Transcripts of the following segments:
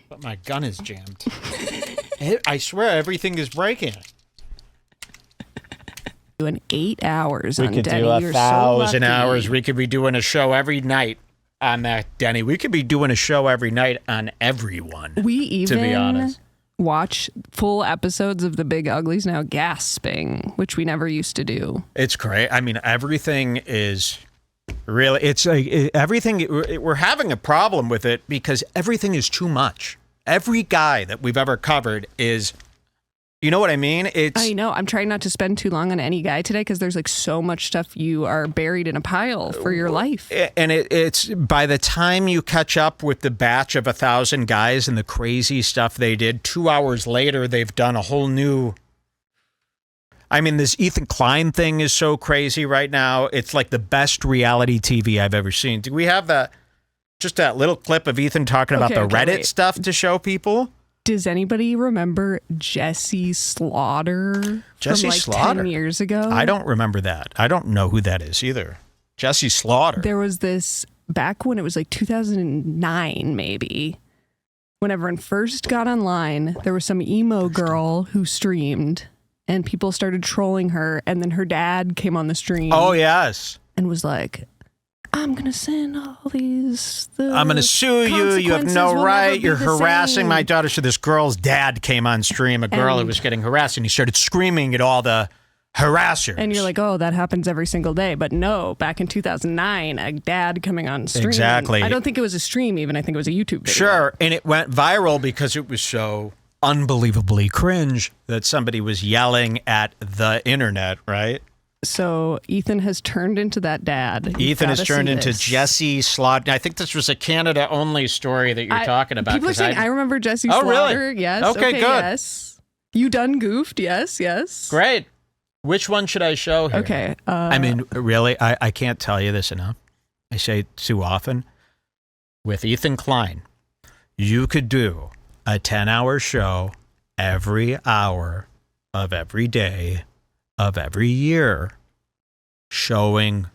But my gun is jammed. I swear everything is breaking. Doing 8 hours we on could Denny. do You're 1,000 so hours. We could be doing a show every night on that, Denny. We could be doing a show every night on everyone. We even to be honest, watch full episodes of The Big Uglies now gasping, which we never used to do. it's great. I mean, everything is really. It's like everything. We're having a problem with it because everything is too much. Every guy that we've ever covered is. You know what I mean? I know. I'm trying not to spend too long on any guy today because there's like so much stuff you are buried in a pile for your life. And it's by the time you catch up with the batch of 1,000 guys and the crazy stuff they did, 2 hours later, they've done a whole new. I mean, this Ethan Klein thing is so crazy right now. It's like the best reality TV I've ever seen. Do we have that little clip of Ethan talking about the Reddit stuff to show people? Does anybody remember Jesse Slaughter Jesse from like Slaughter? 10 years ago? I don't remember that. I don't know who that is either. Jesse Slaughter. There was this back when it was like 2009, maybe. When everyone first got online, there was some emo girl who streamed and people started trolling her. And then her dad came on the stream. Oh, yes. And was like, I'm going to send all these. I'm going to sue you. You have no right. You're harassing my daughter. So this girl's dad came on stream, a girl who was getting harassed, and he started screaming at all the harassers. And you're like, oh, that happens every single day. But no, back in 2009, a dad coming on stream. Exactly. I don't think it was a stream even. I think it was a YouTube video. Sure. And it went viral because it was so unbelievably cringe that somebody was yelling at the internet, right? So Ethan has turned into that dad. Ethan has turned into Jesse Slaughter. I think this was a Canada-only story that you're talking about. People are saying, I remember Jesse Oh, Slaughter. really? Yes. Okay, good. Yes. You done goofed. Yes, yes. Great. Which one should I show here? Okay. I mean, really, I can't tell you this enough. I say it too often. With Ethan Klein, you could do a 10-hour show every hour of every day of every year showing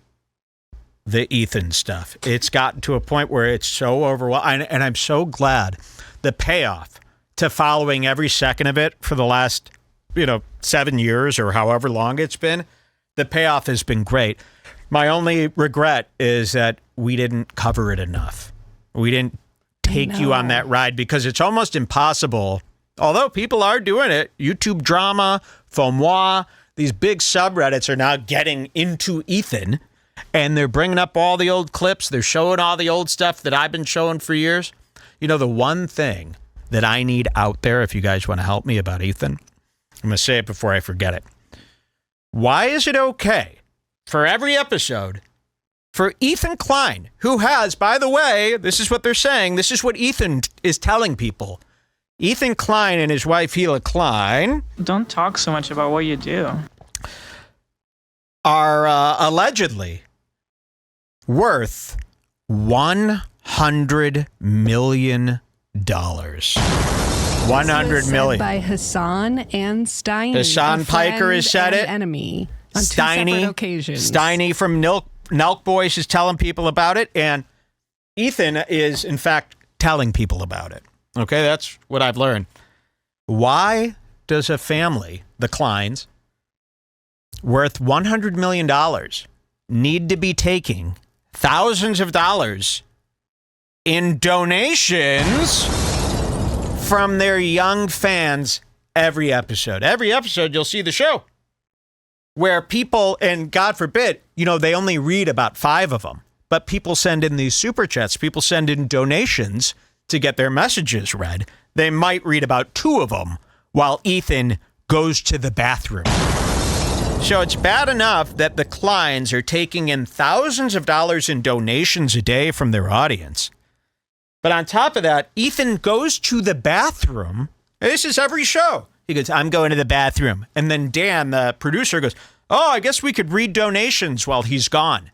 the Ethan stuff. It's gotten to a point where it's so overwhelming, and I'm so glad the payoff to following every second of it for the last 7 years or however long it's been. The payoff has been great. My only regret is that we didn't cover it enough. We didn't take you on that ride because it's almost impossible. Although people are doing it, YouTube drama, FOMOI, these big subreddits are now getting into Ethan, and they're bringing up all the old clips. They're showing all the old stuff that I've been showing for years. You know, the one thing that I need out there, if you guys want to help me about Ethan, I'm going to say it before I forget it. Why is it okay for every episode for Ethan Klein, who has, by the way, this is what they're saying, this is what Ethan is telling people. Ethan Klein and his wife, Hila Klein. Don't talk so much about what you do. Are allegedly worth $100 million. 100 million. By Hasan and Steiny. Hasan Piker has said it. Enemy on two separate occasions. Steiny from Nelk Boys is telling people about it, and Ethan is, in fact, telling people about it. Okay, that's what I've learned. Why does a family, the Kleins, worth $100 million need to be taking thousands of dollars in donations from their young fans every episode? Every episode, you'll see the show where people, and God forbid, they only read about 5 of them, but people send in these super chats. People send in donations to get their messages read. They might read about 2 of them while Ethan goes to the bathroom. So it's bad enough that the Kleins are taking in thousands of dollars in donations a day from their audience. But on top of that, Ethan goes to the bathroom. This is every show. He goes, I'm going to the bathroom. And then Dan, the producer, goes, oh, I guess we could read donations while he's gone.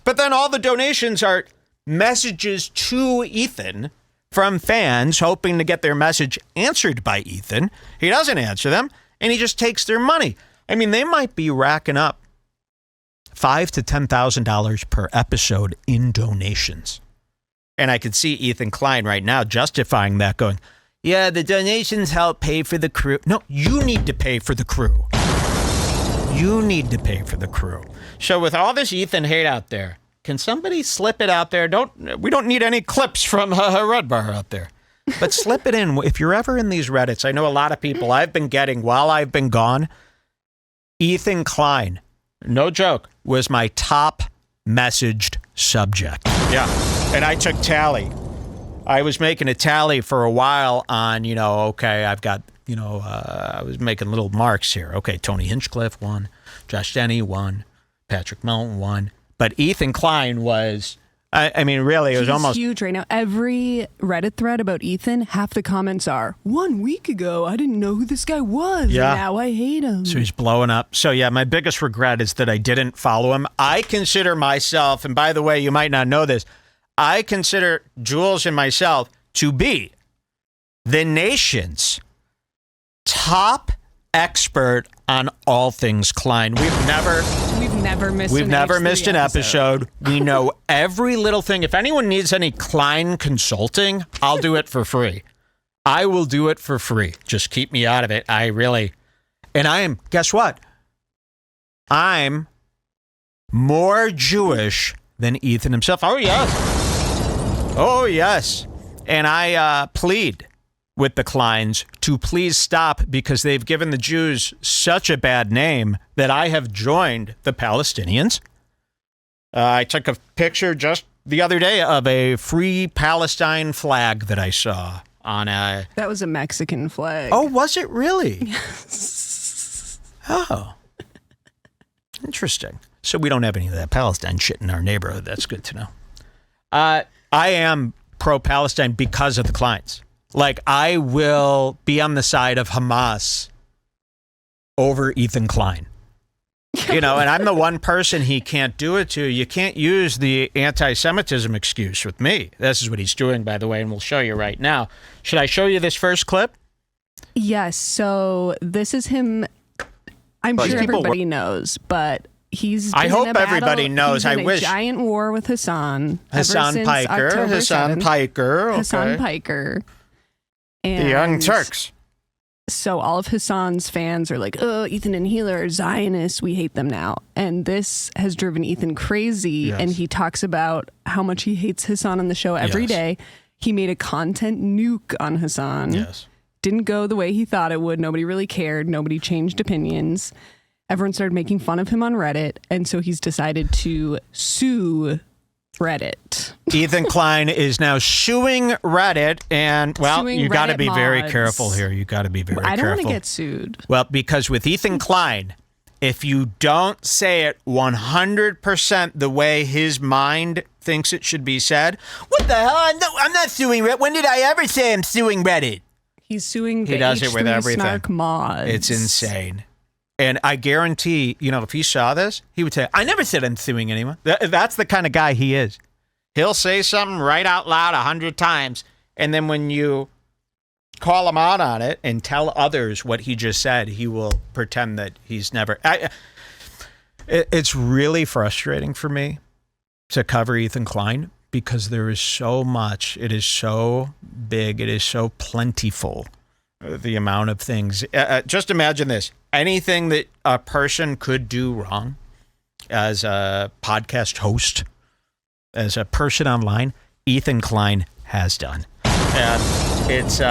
But then all the donations are messages to Ethan from fans hoping to get their message answered by Ethan. He doesn't answer them, and he just takes their money. I mean, they might be racking up $5,000 to $10,000 per episode in donations. And I could see Ethan Klein right now justifying that, going, Yeah, the donations help pay for the crew. No, you need to pay for the crew. You need to pay for the crew. So with all this Ethan hate out there, can somebody slip it out there? We don't need any clips from Red Bar out there. But slip it in. If you're ever in these Reddits, I know a lot of people I've been getting while I've been gone. Ethan Klein, no joke, was my top messaged subject. Yeah. And I took tally. I was making a tally for a while on, okay, I've got, I was making little marks here. Okay, Tony Hinchcliffe won. Josh Denny won. Patrick Melton won. But Ethan Klein was... I mean, really, it was almost huge right now. Every Reddit thread about Ethan, half the comments are, 1 week ago, I didn't know who this guy was. Yeah. And now I hate him. So he's blowing up. So yeah, my biggest regret is that I didn't follow him. I consider myself, and by the way, you might not know this, I consider Jules and myself to be the nation's top expert on all things Klein. We've never missed an episode. We know every little thing. If anyone needs any Klein consulting, I'll do it for free. I will do it for free. Just keep me out of it. Guess what? I'm more Jewish than Ethan himself. Oh, yes. Oh, yes. And I plead with the Kleins to please stop because they've given the Jews such a bad name that I have joined the Palestinians. I took a picture just the other day of a free Palestine flag that I saw on a... That was a Mexican flag. Oh, was it really? Yes. Oh. Interesting. So we don't have any of that Palestine shit in our neighborhood. That's good to know. I am pro-Palestine because of the Kleins. Like, I will be on the side of Hamas over Ethan Klein. And I'm the one person he can't do it to. You can't use the anti-Semitism excuse with me. This is what he's doing, by the way, and we'll show you right now. Should I show you this first clip? Yes. So this is him. I'm sure everybody knows, but he's been I hope everybody knows. He's in I wish. A giant war with Hassan. Hassan Piker. Hassan Piker. Okay. Hassan Piker. And the Young Turks. So all of Hassan's fans are like, oh, Ethan and Healer are Zionists. We hate them now. And this has driven Ethan crazy. Yes. And he talks about how much he hates Hassan on the show every day. He made a content nuke on Hassan. Yes. Didn't go the way he thought it would. Nobody really cared. Nobody changed opinions. Everyone started making fun of him on Reddit. And so he's decided to sue Reddit. Ethan Klein is now suing Reddit, and you got to be very careful here. You got to be very careful. I don't want to get sued. Well, because with Ethan Klein, if you don't say it 100% the way his mind thinks it should be said, what the hell? I'm not suing Reddit. When did I ever say I'm suing Reddit? He's suing the He does it with everything. Snark mods. It's insane. And I guarantee, if he saw this, he would say, I never said I'm suing anyone. That's the kind of guy he is. He'll say something right out loud 100 times. And then when you call him out on it and tell others what he just said, he will pretend that he's never. It's really frustrating for me to cover Ethan Klein because there is so much. It is so big. It is so plentiful. The amount of things. Just imagine this. Anything that a person could do wrong as a podcast host, as a person online, Ethan Klein has done. And it's,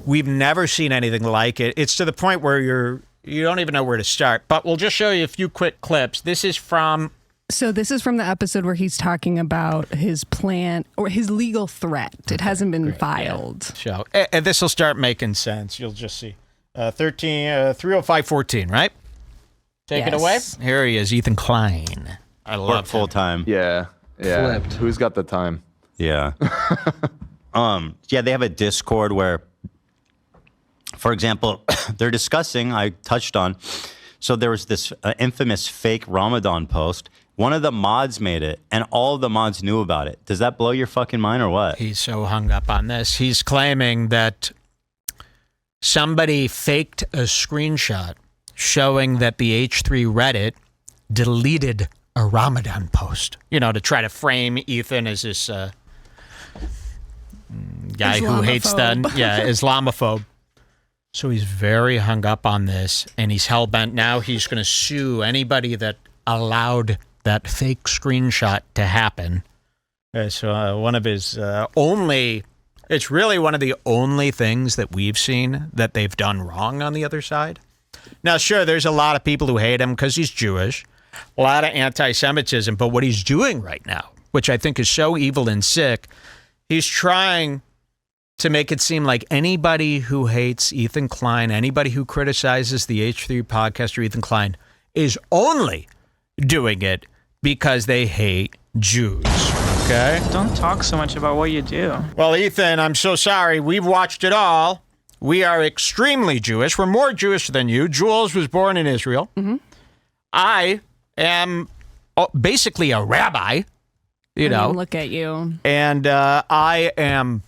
we've never seen anything like it. It's to the point where you don't even know where to start. But we'll just show you a few quick clips. This is from the episode where he's talking about his plan or his legal threat. It hasn't been filed. Yeah. And this will start making sense. You'll just see. 30514, right? Take it away. Here he is, Ethan Klein. I love full time. Yeah. Flipped. Who's got the time? Yeah. Yeah, they have a Discord where, for example, they're discussing, I touched on, so there was this infamous fake Ramadan post. One of the mods made it, and all of the mods knew about it. Does that blow your fucking mind or what? He's so hung up on this. He's claiming that somebody faked a screenshot showing that the H3 Reddit deleted a Ramadan post, to try to frame Ethan as this guy who hates the Islamophobe. So he's very hung up on this, and he's hell-bent. Now he's going to sue anybody that allowed that fake screenshot to happen. So one of his it's really one of the only things that we've seen that they've done wrong on the other side. Now, sure, there's a lot of people who hate him because he's Jewish, a lot of anti-Semitism, but what he's doing right now, which I think is so evil and sick, he's trying to make it seem like anybody who hates Ethan Klein, anybody who criticizes the H3 podcaster Ethan Klein, is only doing it because they hate Jews. Okay? Don't talk so much about what you do. Well, Ethan, I'm so sorry. We've watched it all. We are extremely Jewish. We're more Jewish than you. Jules was born in Israel. Mm-hmm. I am basically a rabbi, you know. Look at you. And I am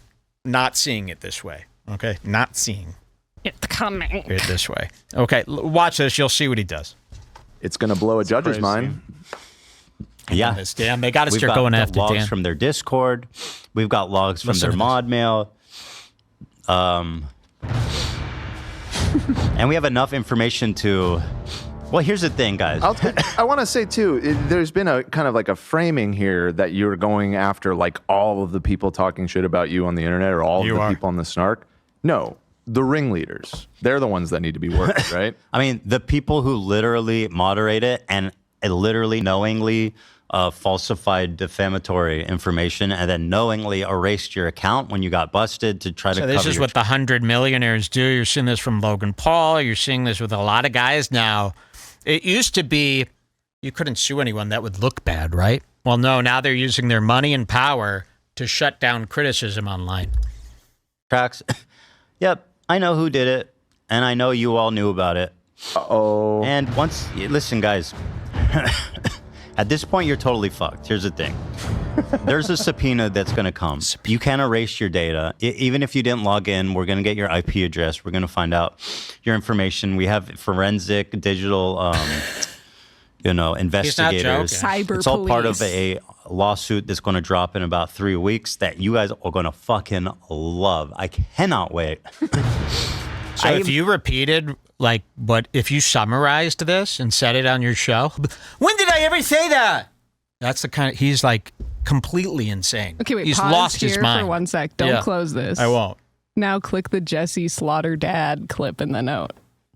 not seeing it this way. Okay? Not seeing It's coming. it this way. Okay, watch this. You'll see what he does. It's going to blow a judge's mind. Yeah. This, Dan. They got to We've start got going the after logs Dan. from their Discord. We've got logs from Listen their to this. mod mail. And we have enough information to... Well, here's the thing, guys. I want to say, too, there's been a kind of like a framing here that you're going after like all of the people talking shit about you on the internet or all of the people on the snark. No, the ringleaders. They're the ones that need to be worked, right? I mean, the people who literally moderate it and literally knowingly falsified defamatory information and then knowingly erased your account when you got busted to try to cover This is your what the 100 millionaires do. You're seeing this from Logan Paul. You're seeing this with a lot of guys now. It used to be you couldn't sue anyone that would look bad, right? Well, no, now they're using their money and power to shut down criticism online. tracks. Yep, I know who did it, and I know you all knew about it. Uh-oh. And listen, guys, at this point, you're totally fucked. Here's the thing. There's a subpoena that's going to come. You can't erase your data. Even if you didn't log in, we're going to get your IP address. We're going to find out your information. We have forensic digital, investigators. Cyber It's all part of police. a lawsuit that's going to drop in about 3 weeks that you guys are going to fucking love. I cannot wait. So if you repeated, if you summarized this and said it on your show, when did I ever say that? That's the kind of, he's like completely insane. Okay, wait, he's pause lost here his mind. for 1 sec. Don't close this. I won't. Now click the Jesse Slaughter dad clip in the note.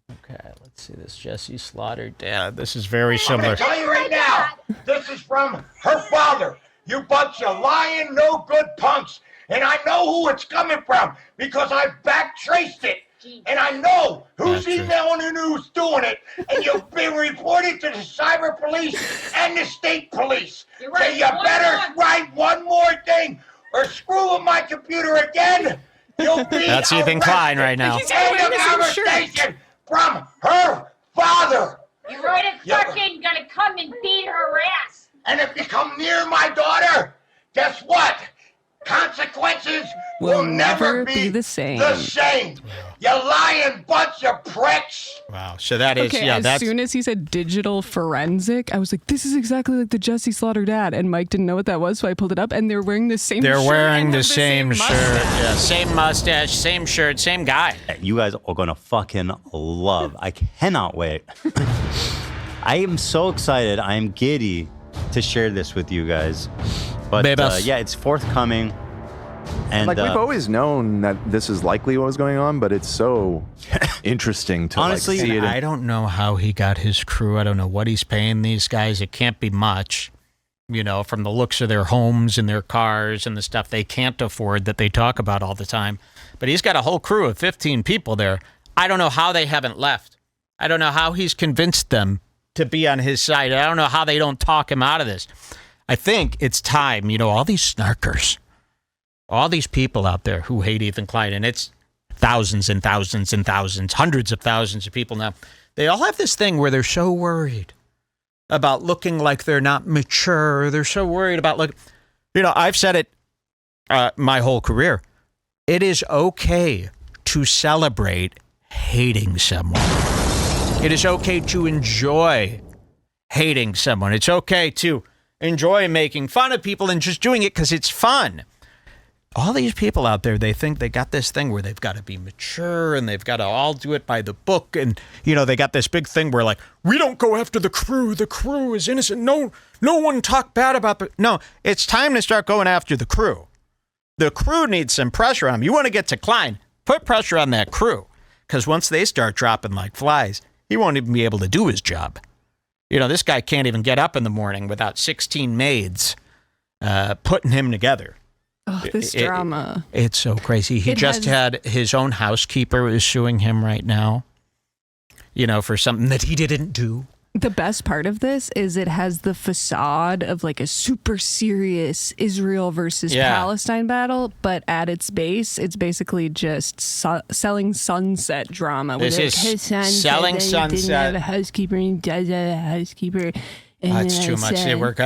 Okay, let's see this. Jesse Slaughter Dad. This is very similar. I'm tell you right now, this is from her father. You bunch of lying, no good punks. And I know who it's coming from because I back traced it. And I know who's emailing and who's doing it. And you've been reported to the cyber police and the state police. So you better write one more thing or screw with my computer again. You'll be That's Ethan Klein right now. End of conversation from her father. You're right, fucking gonna come and beat her ass. And if you come near my daughter, guess what? Consequences will never be the same. You lying bunch of pricks. Wow. So that is, Okay, as soon as he said digital forensic, I was like, this is exactly like the Jesse Slaughter dad. And Mike didn't know what that was, so I pulled it up, and they're wearing the same shirt. they're wearing and the have same shirt. mustache. Yeah, same mustache, same shirt, same guy. You guys are going to fucking love. I cannot wait. I am so excited. I am giddy to share this with you guys. But it's forthcoming. And we've always known that this is likely what was going on, but it's so interesting to honestly, see it. I don't know how he got his crew. I don't know what he's paying these guys. It can't be much, from the looks of their homes and their cars and the stuff they can't afford that they talk about all the time. But he's got a whole crew of 15 people there. I don't know how they haven't left. I don't know how he's convinced them to be on his side. I don't know how they don't talk him out of this. I think it's time, all these snarkers, all these people out there who hate Ethan Klein, and it's thousands and thousands and thousands, hundreds of thousands of people now. They all have this thing where they're so worried about looking like they're not mature. They're so worried about I've said it my whole career. It is okay to celebrate hating someone. It is okay to enjoy hating someone. It's okay to enjoy making fun of people and just doing it because it's fun. all these people out there, they think they got this thing where they've got to be mature and they've got to all do it by the book. And, you know, they got this big thing where, like, we don't go after the crew. The crew is innocent. No one talk bad about the... No, it's time to start going after the crew. The crew needs some pressure on them. You want to get to Klein, put pressure on that crew. Because once they start dropping like flies, he won't even be able to do his job. You know, this guy can't even get up in the morning without 16 maids putting him together. Oh, this drama. It's so crazy. He just had his own housekeeper is suing him right now, you know, for something that he didn't do. The best part of this is it has the facade of like a super serious Israel versus Palestine battle, but at its base, it's basically just selling sunset drama. This is selling sunset. Didn't have a housekeeper, and does have a housekeeper. That's too much.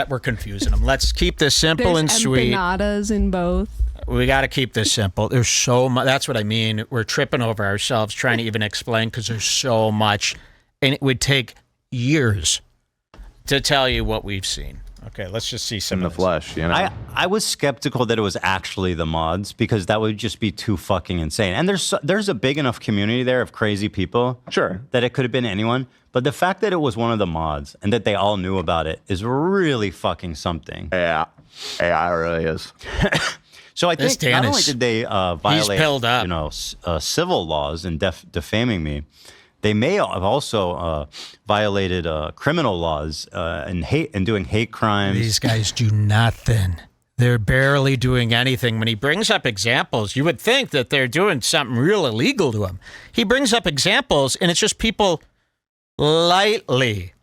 We're confusing them. Let's keep this simple and sweet. There's empanadas in both. We got to keep this simple. There's so much. That's what I mean. We're tripping over ourselves trying to even explain because there's so much, and it would take years to tell you what we've seen. Okay, let's just see some in the flesh. You know, I was skeptical that it was actually the mods because that would just be too fucking insane. And there's a big enough community there of crazy people, sure, that it could have been anyone. But the fact that it was one of the mods and that they all knew about it is really fucking something. Yeah, it really is. So I think not only did they violate, civil laws and defaming me, they may have also violated criminal laws and doing hate crimes. These guys do nothing. They're barely doing anything. When he brings up examples, you would think that they're doing something real illegal to him. He brings up examples, and it's just people lightly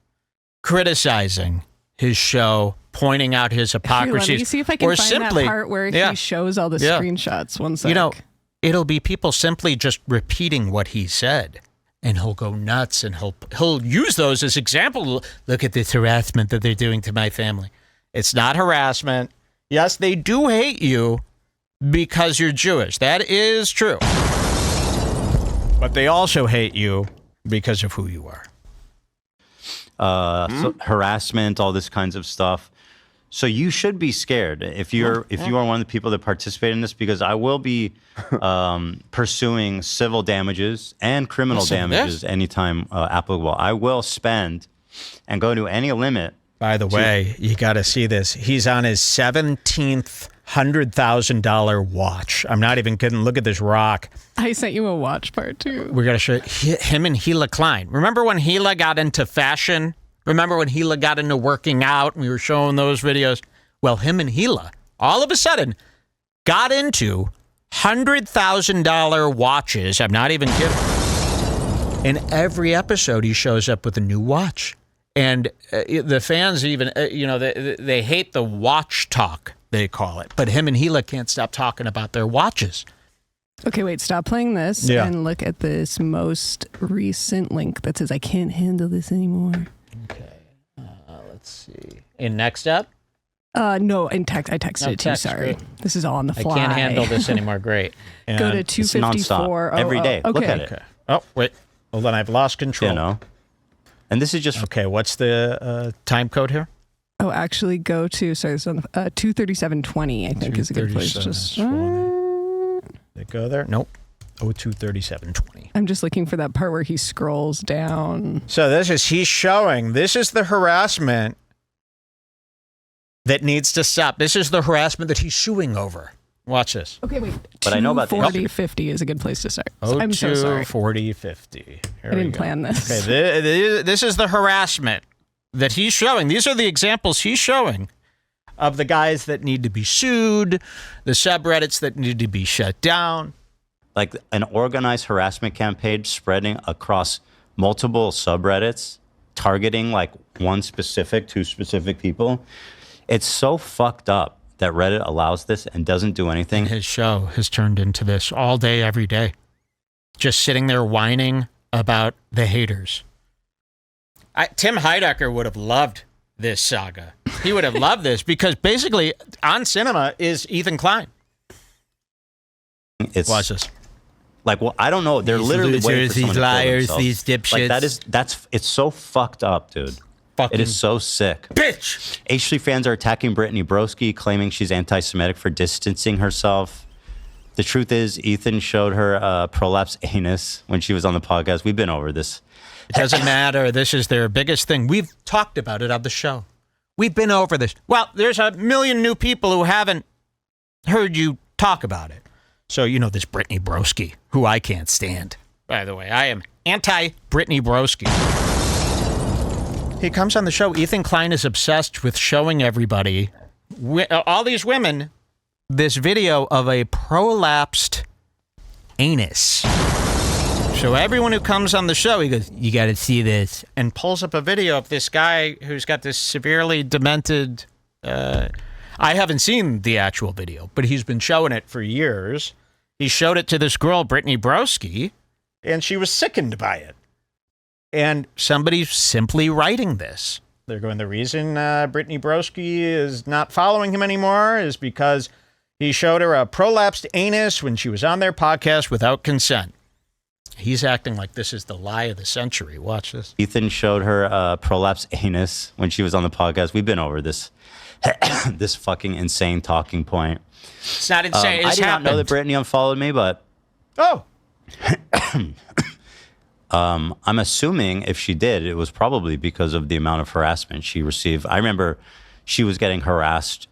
criticizing his show, pointing out his hypocrisy. Let me see if I can find that part where he shows all the screenshots. One sec. You know, it'll be people simply just repeating what he said. And he'll go nuts, and he'll use those as example. Look at this harassment that they're doing to my family. It's not harassment. Yes, they do hate you because you're Jewish. That is true. But they also hate you because of who you are. So harassment, all this kinds of stuff. So you should be scared if you are one of the people that participate in this, because I will be pursuing civil damages and criminal damages anytime applicable. I will spend and go to any limit. By the way, you got to see this. He's on his 17th $100,000 watch. I'm not even kidding. Look at this rock. I sent you a watch part too. We're going to show him and Gila Klein. Remember when Gila got into fashion? Remember when Gila got into working out and we were showing those videos? Well, him and Gila all of a sudden got into $100,000 watches. I'm not even kidding. In every episode, he shows up with a new watch. And the fans even, they hate the watch talk, they call it. But him and Gila can't stop talking about their watches. Okay, wait, stop playing this and look at this most recent link that says, I can't handle this anymore. Okay, let's see. In Next Up? No, in text. I texted it to you, sorry. Great. This is all on the fly. I can't handle this anymore, great. And go to 254. Every day, okay. Look at it. Oh, wait, hold on, I've lost control. You know, and this is just... Okay, what's the time code here? Oh, actually go to, this is on 237.20, I think is a good place. Just Did it go there? Nope. 237.20. I'm just looking for that part where he scrolls down. So this is the harassment that needs to stop. This is the harassment that he's suing over. Watch this. Okay, wait. But I know about the 4050 is a good place to start. I'm so sorry. 4050. I didn't plan this. Okay, this is the harassment that he's showing. These are the examples he's showing of the guys that need to be sued, the subreddits that need to be shut down. Like an organized harassment campaign spreading across multiple subreddits, targeting like two specific people. It's so fucked up that Reddit allows this and doesn't do anything. His show has turned into this all day, every day. Just sitting there whining about the haters. Tim Heidecker would have loved this saga. He would have loved this because basically on cinema is Ethan Klein. Watch this. Like, well, I don't know. They're literally waiting for someone to liars, these dipshits. Like it's so fucked up, dude. It is so sick. Bitch! H3 fans are attacking Brittany Broski, claiming she's anti-Semitic for distancing herself The truth is, Ethan showed her prolapse anus when she was on the podcast. We've been over this. It doesn't matter. This is their biggest thing. We've talked about it on the show. We've been over this. Well, there's a million new people who haven't heard you talk about it. So, you know, this Brittany Broski, who I can't stand. By the way, I am anti-Brittany Broski. He comes on the show. Ethan Klein is obsessed with showing everybody, all these women, this video of a prolapsed anus. So everyone who comes on the show, he goes, you got to see this, and pulls up a video of this guy who's got this severely demented, I haven't seen the actual video, but he's been showing it for years. He showed it to this girl, Brittany Broski, and she was sickened by it. And somebody's simply writing this. They're going, the reason Brittany Broski is not following him anymore is because he showed her a prolapsed anus when she was on their podcast without consent. He's acting like this is the lie of the century. Watch this. Ethan showed her prolapse anus when she was on the podcast. We've been over this. This fucking insane talking point. It's not insane. I It's did not happened. know that Brittany unfollowed me, but Oh, I'm assuming if she did, it was probably because of the amount of harassment she received. I remember she was getting harassed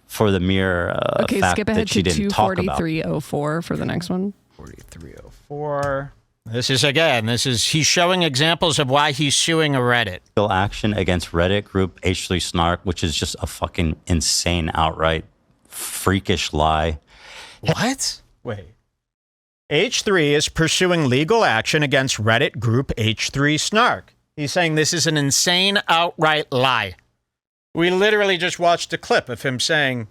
for the mere Okay, fact skip ahead that she to didn't talk about. 24304 for the next one. 4304. He's showing examples of why he's suing a Reddit. Legal action against Reddit group H3 Snark, which is just a fucking insane, outright freakish lie. What? Wait. H3 is pursuing legal action against Reddit group H3 Snark. He's saying this is an insane, outright lie. We literally just watched a clip of him saying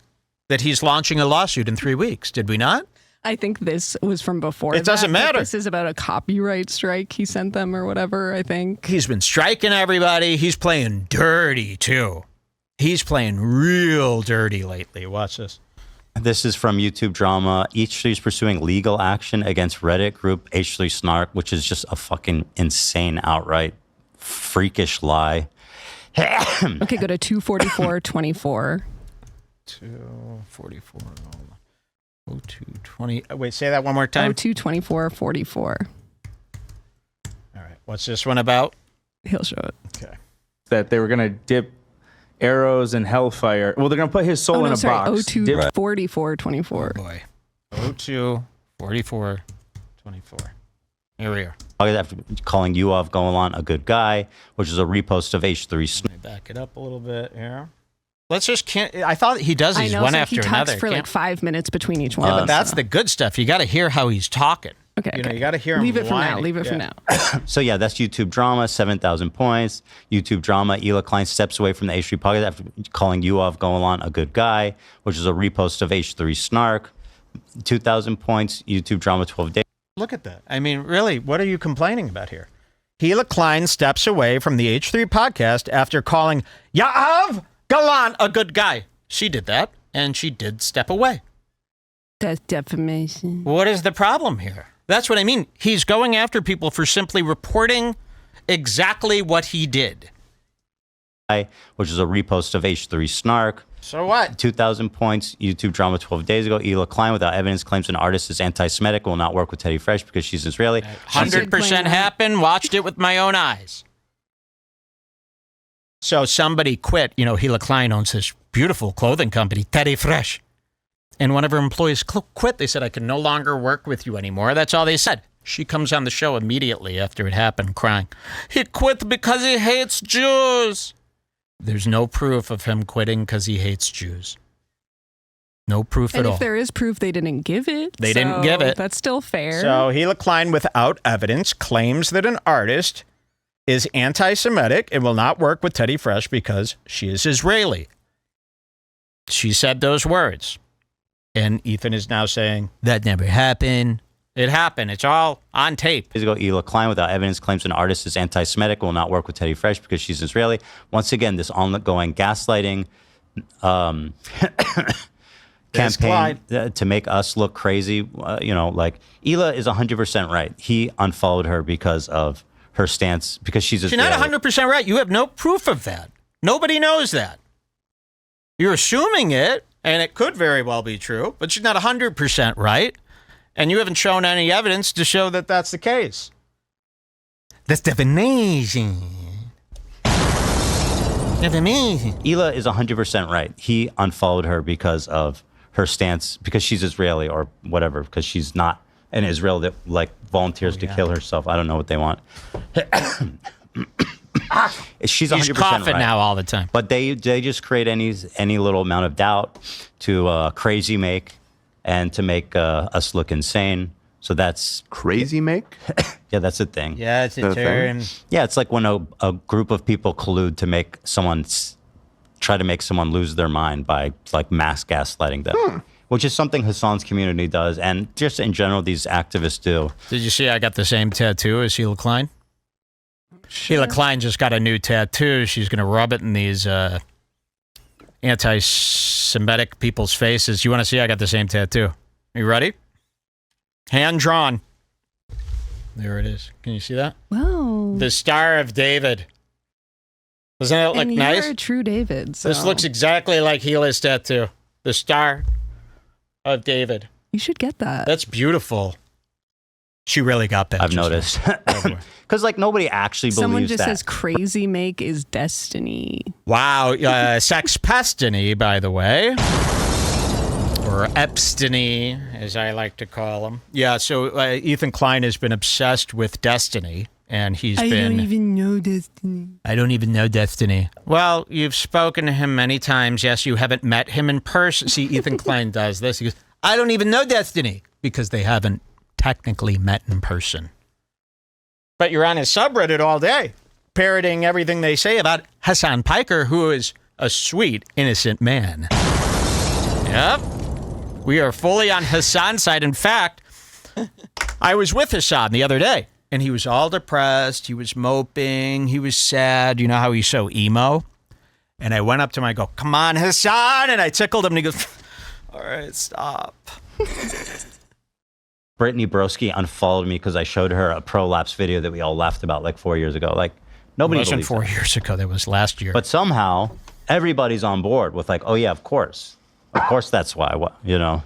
that he's launching a lawsuit in 3 weeks. Did we not? I think this was from before. It doesn't that, but matter. This is about a copyright strike he sent them or whatever, I think. He's been striking everybody. He's playing dirty, too. He's playing real dirty lately. Watch this. This is from YouTube Drama. H3 is pursuing legal action against Reddit group H3 Snark, which is just a fucking insane, outright freakish lie. Okay, go to 24424. 244. 0220. Wait, say that one more time. 022444. All right. What's this one about? He'll show it. Okay. That they were going to dip arrows in hellfire. Well, they're going to put his soul in a box. 024424. Boy. 024424. Here we are. After calling you off Golan a good guy, which is a repost of H3 Snark. Let me back it up a little bit here. Let's just I thought he does these one after he talks another. for like 5 minutes between each one. Yeah, but that's the good stuff. You got to hear how he's talking. Okay. You got to hear him. Leave it for now. whining. Leave it for now. So yeah, that's YouTube Drama, 7,000 points. YouTube Drama, Ela Klein steps away from the H3 podcast after calling you off Golan a good guy, which is a repost of H3 Snark, 2,000 points. YouTube Drama, 12 days. Look at that. I mean, really, what are you complaining about here? Hila Klein steps away from the H3 podcast after calling Ya'av Galan a good guy. She did that, and she did step away. That's defamation. What is the problem here? That's what I mean. He's going after people for simply reporting exactly what he did. Which is a repost of H3 Snark. So what? 2,000 points. YouTube Drama 12 days ago. Ela Klein, without evidence, claims an artist is anti-Semitic, will not work with Teddy Fresh because she's Israeli. 100% happened. Watched it with my own eyes. So somebody quit. You know, Hila Klein owns this beautiful clothing company, Teddy Fresh. And one of her employees quit. They said, I can no longer work with you anymore. That's all they said. She comes on the show immediately after it happened, crying. He quit because he hates Jews. There's no proof of him quitting because he hates Jews. No proof at all. And if there is proof, they didn't give it. They didn't give it. That's still fair. So Hila Klein, without evidence, claims that an artist is anti-Semitic and will not work with Teddy Fresh because she is Israeli. She said those words. And Ethan is now saying, that never happened. It happened. It's all on tape. Days ago, Ela Klein, without evidence, claims an artist is anti-Semitic, will not work with Teddy Fresh because she's Israeli. Once again, this ongoing gaslighting campaign to make us look crazy. Like Ela is 100% right. He unfollowed her because of her stance, because she's Israeli. You're not 100% right. You have no proof of that. Nobody knows that. You're assuming it, and it could very well be true, but she's not 100% right. And you haven't shown any evidence to show that that's the case. That's defamation. Defamation. Hila is 100% right. He unfollowed her because of her stance, because she's Israeli or whatever, because she's not an Israel that like volunteers to kill herself. I don't know what they want. She's 100% He's coughing right now all the time. But they just create any little amount of doubt to crazy make and to make us look insane. So that's Crazy make? yeah, that's a thing. Yeah, it's a The term. Yeah, it's like when a group of people collude to make try to make someone lose their mind by like mass gaslighting them, which is something Hasan's community does, and just in general these activists do. Did you see I got the same tattoo as Hila Klein? Sheila Klein just got a new tattoo. She's going to rub it in these anti-Semitic people's faces. You want to see? I got the same tattoo. You ready? Hand drawn. There it is. Can you see that? Wow. The Star of David. Doesn't that look and nice? You're a true David. So. This looks exactly like Hila's tattoo. The Star of David. You should get that. That's beautiful. She really got that. I've noticed. Because like nobody actually believes Someone just that. says crazy make is destiny. Wow. Sexpestiny, by the way. Or Epstiny, as I like to call him. Yeah, so Ethan Klein has been obsessed with destiny, and I don't even know destiny. I don't even know destiny. Well, you've spoken to him many times. Yes, you haven't met him in person. See, Ethan Klein does this. He goes, I don't even know destiny, because they haven't technically met in person. But you're on his subreddit all day, parroting everything they say about Hasan Piker, who is a sweet, innocent man. Yep. We are fully on Hasan's side. In fact, I was with Hasan the other day, and he was all depressed. He was moping. He was sad. You know how he's so emo? And I went up to him. I go, come on, Hasan. And I tickled him, and he goes, all right, stop. Brittany Broski unfollowed me because I showed her a prolapse video that we all laughed about like 4 years ago. Like nobody wasn't believes 4 that. years ago. That was last year. But somehow everybody's on board with like, oh yeah, of course that's why. You know.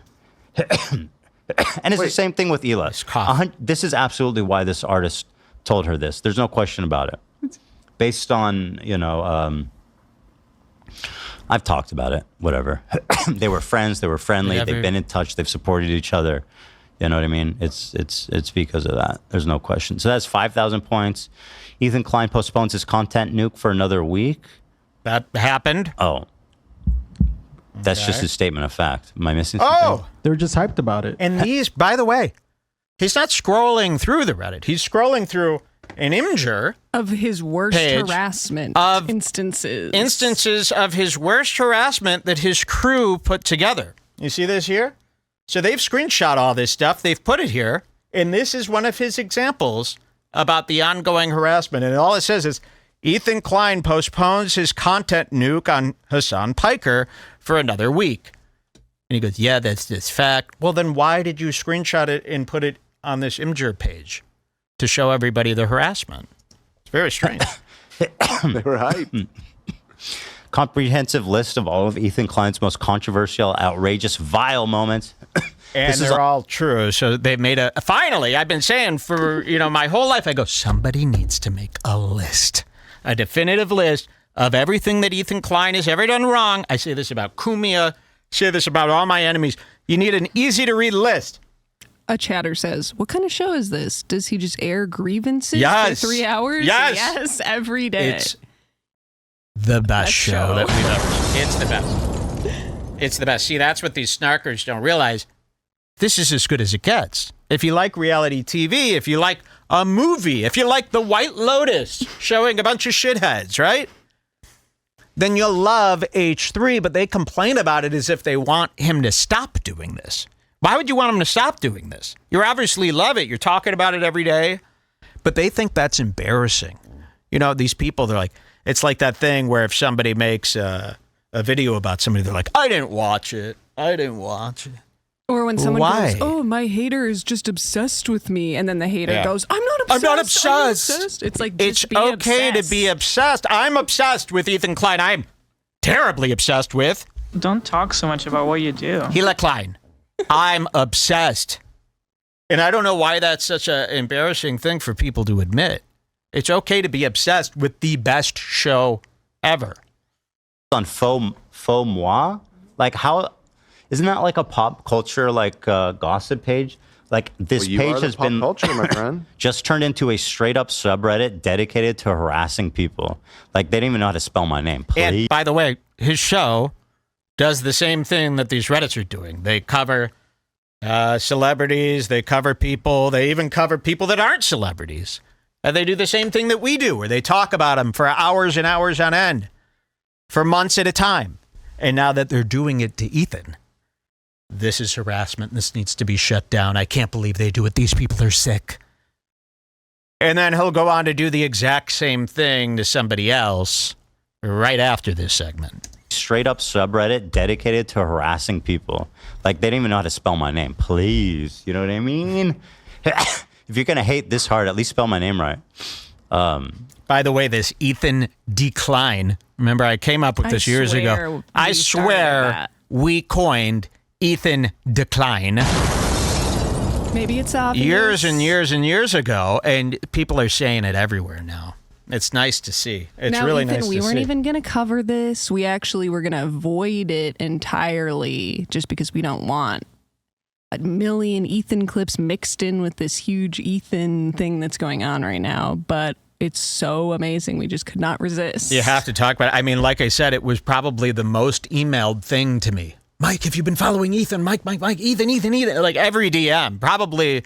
And it's the same thing with Hila. This is absolutely why this artist told her this. There's no question about it. Based on, you know, I've talked about it, whatever. They were friends, they were friendly, they've been in touch, they've supported each other. You know what I mean? It's because of that. There's no question. So that's 5,000 points. Ethan Klein postpones his content nuke for another week. That happened? Oh. That's just a statement of fact. Am I missing something? Oh! They were just hyped about it. And these, by the way, he's not scrolling through the Reddit. He's scrolling through an Imgur of his worst page harassment of instances of his worst harassment that his crew put together. You see this here? So they've screenshot all this stuff. They've put it here. And this is one of his examples about the ongoing harassment. And all it says is, Ethan Klein postpones his content nuke on Hasan Piker for another week. And he goes, yeah, that's this fact. Well, then why did you screenshot it and put it on this Imgur page? To show everybody the harassment. It's very strange. They were hyped. Comprehensive list of all of Ethan Klein's most controversial, outrageous, vile moments. And they're all true. So they've made finally, I've been saying for, my whole life, I go, somebody needs to make a list, a definitive list of everything that Ethan Klein has ever done wrong. I say this about Kumia, say this about all my enemies. You need an easy to read list. A chatter says, what kind of show is this? Does he just air grievances Yes. for 3 hours? Yes. Yes, every day. It's the best show that we've ever seen. It's the best. It's the best. See, that's what these snarkers don't realize. This is as good as it gets. If you like reality TV, if you like a movie, if you like The White Lotus showing a bunch of shitheads, right? Then you'll love H3, but they complain about it as if they want him to stop doing this. Why would you want him to stop doing this? You obviously love it. You're talking about it every day. But they think that's embarrassing. These people, they're like, it's like that thing where if somebody makes a video about somebody, they're like, I didn't watch it. Or when someone Why? goes, oh, my hater is just obsessed with me. And then the hater goes, I'm not obsessed. I'm not obsessed. It's like, it's okay to be obsessed. I'm obsessed with Ethan Klein. I'm terribly obsessed with. Don't talk so much about what you do. Hila Klein. I'm obsessed. And I don't know why that's such an embarrassing thing for people to admit. It's okay to be obsessed with the best show ever. On faux moi? Like, how isn't that like a pop culture gossip page? Like, this page has been culture, my friend. just turned into a straight up subreddit dedicated to harassing people. Like, they don't even know how to spell my name. Please. And by the way, his show does the same thing that these Reddits are doing. They cover celebrities, they cover people, they even cover people that aren't celebrities. And they do the same thing that we do, where they talk about them for hours and hours on end, for months at a time. And now that they're doing it to Ethan, this is harassment. This needs to be shut down. I can't believe they do it. These people are sick. And then he'll go on to do the exact same thing to somebody else right after this segment. Straight up subreddit dedicated to harassing people. Like, they don't even know how to spell my name. Please. You know what I mean? If you're going to hate this hard, at least spell my name right. By the way, this Ethan Decline, remember I came up with this years ago. I swear we coined Ethan Decline. Maybe it's obvious. Years and years and years ago, and people are saying it everywhere now. It's nice to see. It's now, really Ethan, nice to see. We weren't even going to cover this. We actually were going to avoid it entirely just because we don't want a million Ethan clips mixed in with this huge Ethan thing that's going on right now. But it's so amazing. We just could not resist. You have to talk about it. I mean, like I said, it was probably the most emailed thing to me. Mike, have you been following Ethan? Mike, Ethan. Like every DM, probably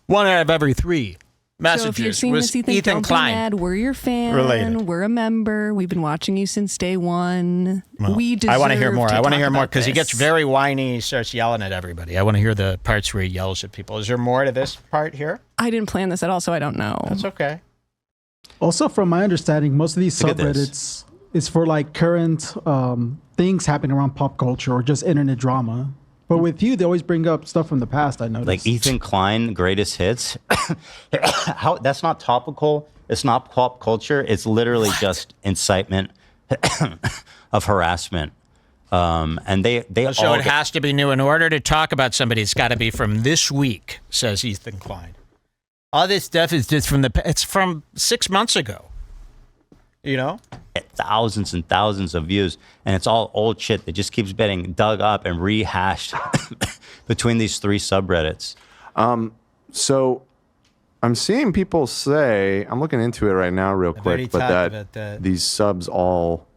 one out of every 3 messages. So if you're seeing this, Ethan, don't be mad. We're your fan. Related. We're a member. We've been watching you since day one. Well, we deserve I want to hear more. I want to hear more because he this. gets very whiny. He starts yelling at everybody. I want to hear the parts where he yells at people. Is there more to this part here? I didn't plan this at all, so I don't know. That's okay. Also, from my understanding, most of these subreddits is for like current things happening around pop culture or just internet drama. But with you, they always bring up stuff from the past, I noticed. Like Ethan Klein, greatest hits. How that's not topical. It's not pop culture. It's literally just incitement of harassment. And they so all it has to be new. In order to talk about somebody, it's got to be from this week, says Ethan Klein. All this stuff is just it's from 6 months ago. You know? Thousands and thousands of views, and it's all old shit that just keeps getting dug up and rehashed between these 3 subreddits. So I'm seeing people say, I'm looking into it right now real quick, but that these subs all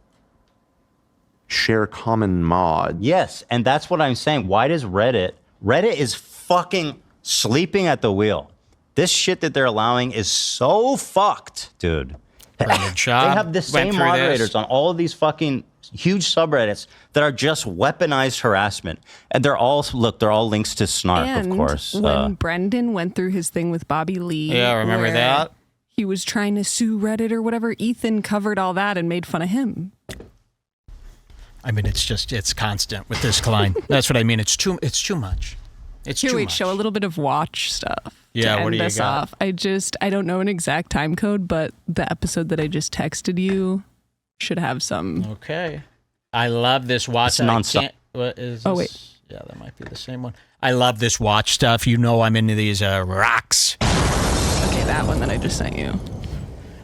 share common mod. Yes, and that's what I'm saying. Why does Reddit is fucking sleeping at the wheel. This shit that they're allowing is so fucked, dude. They have the same moderators on all of these fucking huge subreddits that are just weaponized harassment. And they're all links to Snark, and of course. When Brendan went through his thing with Bobby Lee. Yeah, remember that? He was trying to sue Reddit or whatever. Ethan covered all that and made fun of him. I mean, it's constant with this Klein. That's what I mean. It's too much. It's Here, too wait, much. show a little bit of watch stuff. Yeah, what do you this got? Off. I don't know an exact time code, but the episode that I just texted you should have some. Okay. I love this watch. It's nonstop. What is this? Oh, wait. Yeah, that might be the same one. I love this watch stuff. You know I'm into these rocks. Okay, that one that I just sent you.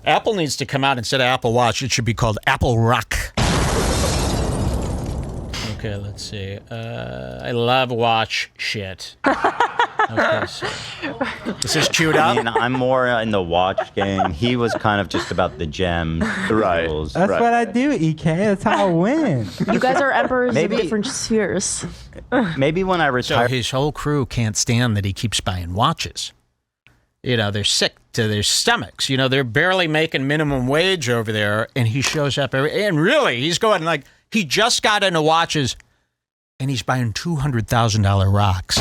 Apple needs to come out instead of Apple Watch. It should be called Apple Rock. Okay, let's see. I love watch shit. Okay, so this is chewed up. I mean, I'm more in the watch game. He was kind of just about the gems. Right. That's what I do, EK. That's how I win. You guys are emperors Maybe- of different spheres. Maybe when I So retire. his whole crew can't stand that he keeps buying watches. You know, they're sick to their stomachs. You know, they're barely making minimum wage over there, and he shows up and really, he's going like, he just got into watches, and he's buying $200,000 rocks,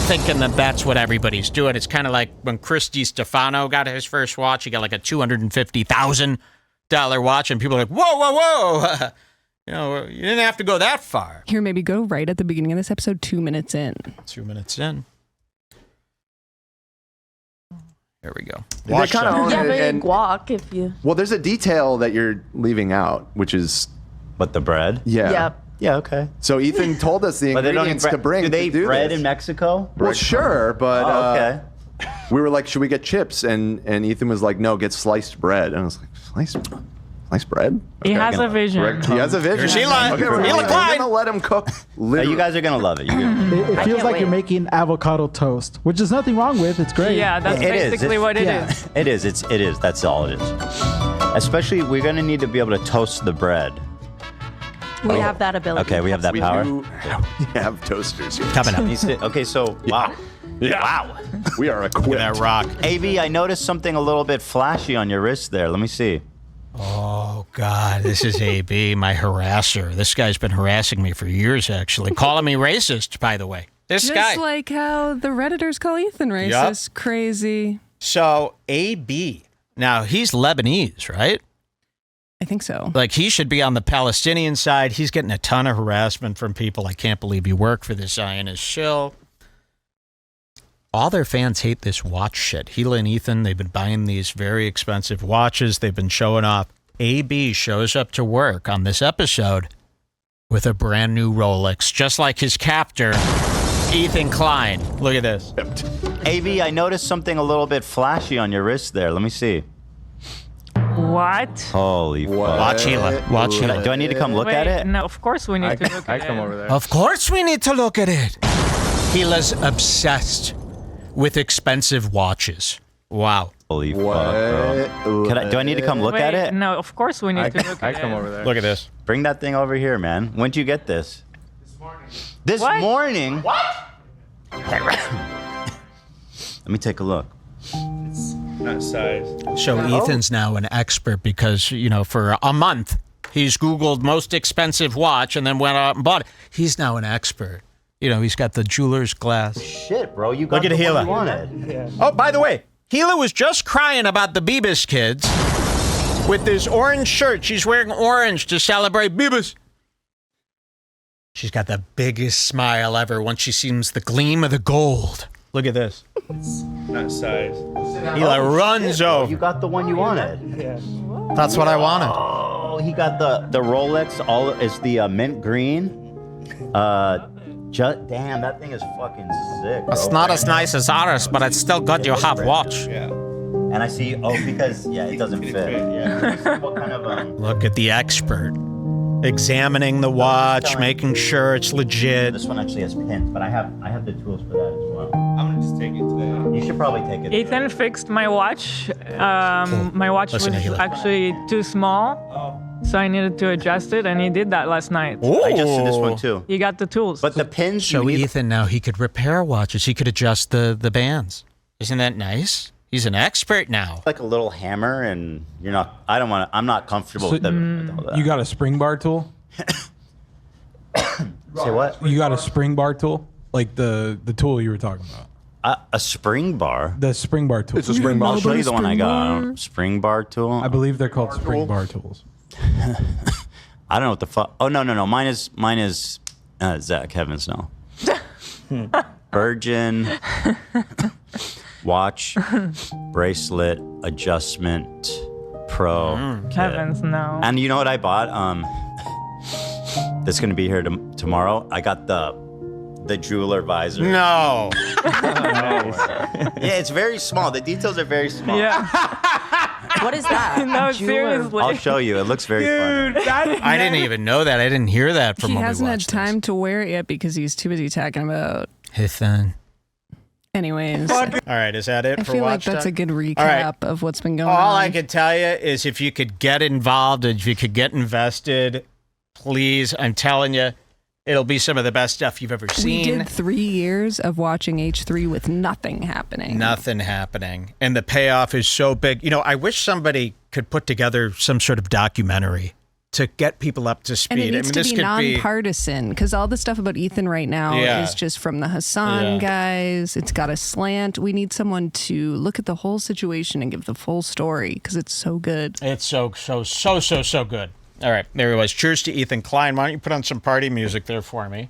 thinking that that's what everybody's doing. It's kind of like when Chris DiStefano got his first watch. He got like a $250,000 watch, and people are like, whoa, whoa, whoa. You know, you didn't have to go that far. Here, maybe go right at the beginning of this episode, 2 minutes in. 2 minutes in. There we go. They kind of own Yeah, it, but and guac if you. well, there's a detail that you're leaving out, which is But the bread? yeah. Yep. Yeah, okay. So Ethan told us the But they don't ingredients eat to bring. Do they to eat do bread this. in Mexico? Well, sure, but Oh, okay. we were like, should we get chips? And Ethan was like, no, get sliced bread. And I was like, sliced bread? He has a vision. He has a vision. She lied. Okay, we're gonna let him cook. You guys are gonna love it. It feels like you're making avocado toast, which is nothing wrong with. It's great. Yeah, that's basically what it is. It is. It is. That's all it is. Especially, we're gonna need to be able to toast the bread. We have that ability. Okay, we have that power. We have toasters here. Coming up. Okay, so wow. Yeah. Wow. We are equipped. That rock. AV, I noticed something a little bit flashy on your wrist there. Let me see. Oh, God, this is AB, my harasser. This guy's been harassing me for years, actually. Calling me racist, by the way. This Just guy. like how the Redditors call Ethan racist. Yep. Crazy. So, AB, now he's Lebanese, right? I think so. Like, he should be on the Palestinian side. He's getting a ton of harassment from people. I can't believe you work for this Zionist shill. All their fans hate this watch shit. Hila and Ethan, they've been buying these very expensive watches. They've been showing off. AB shows up to work on this episode with a brand new Rolex, just like his captor, Ethan Klein. Look at this. AB, I noticed something a little bit flashy on your wrist there. Let me see. What? Holy fuck. Watch Hila. Watch Hila. Do I need to come look at it? No, of course we need to look at it. I come over there. Of course we need to look at it. Hila's obsessed with expensive watches. Wow. Holy fuck, bro. Do I need to come look at it? No, of course we need to look at it. I come over there. Look at this. Bring that thing over here, man. When'd you get this? This morning. This What? morning? What? Let me take a look. Not size. So Ethan's now an expert because, you know, for a month, he's Googled most expensive watch and then went out and bought it. He's now an expert. You know, he's got the jeweler's glass. Shit, bro. You got Look at the Hila. one you wanted. Yeah. Oh, by the way, Hila was just crying about the Beavis kids with this orange shirt. She's wearing orange to celebrate Beavis. She's got the biggest smile ever once she sees the gleam of the gold. Look at this. Not size. Hila runs over. You got the one you wanted. Yeah. That's what I wanted. Oh, he got the Rolex. All is the mint green. Damn, that thing is fucking sick. It's not as nice as ours, but it's still good you have watch. Yeah. And I see. Oh, because it doesn't fit. Yeah. What kind of Look at the expert. Examining the watch, making sure it's legit. This one actually has pins, but I have the tools for that as well. I'm gonna just take it today. You should probably take it. Ethan fixed my watch. My watch Listen to was Hila. actually too small, so I needed to adjust it, and he did that last night. I adjusted this one too. He got the tools. But the pins. So Ethan, now he could repair watches. He could adjust the bands. Isn't that nice? He's an expert now. Like a little hammer, and you're not. I don't want to. I'm not comfortable with all that. You got a spring bar tool? Say what? You got a spring bar tool? Like the tool you were talking about? A spring bar. The spring bar tool. It's a spring bar. I'll show you the one I got. Spring bar tool. I believe they're called spring bar tools. I don't know what the fuck. Oh no. Mine is Zach Heavens no. Virgin watch bracelet adjustment pro. kit. Heavens, no. And you know what I bought? That's gonna be here tomorrow. I got the jeweler visor. No. Yeah, it's very small. The details are very small. Yeah. What is that? No, Jeweler. seriously. I'll show you. It looks very fun. I didn't even know that. I didn't hear that from He when we hasn't had watched time to wear it yet because he's too busy talking about. Ethan. Anyways, All right, is that it I for feel like watch that's time? a good recap All right. of what's been going on. All I could tell you is if you could get involved, if you could get invested, please, I'm telling you, it'll be some of the best stuff you've ever We seen. did 3 years of watching H3 with nothing happening. Nothing happening. And the payoff is so big. You know, I wish somebody could put together some sort of documentary to get people up to speed. And it needs this to be could nonpartisan because all the stuff about Ethan right now is just from the Hasan guys. It's got a slant. We need someone to look at the whole situation and give the full story because it's so good. It's so good. All right, there he was. Cheers to Ethan Klein. Why don't you put on some party music there for me?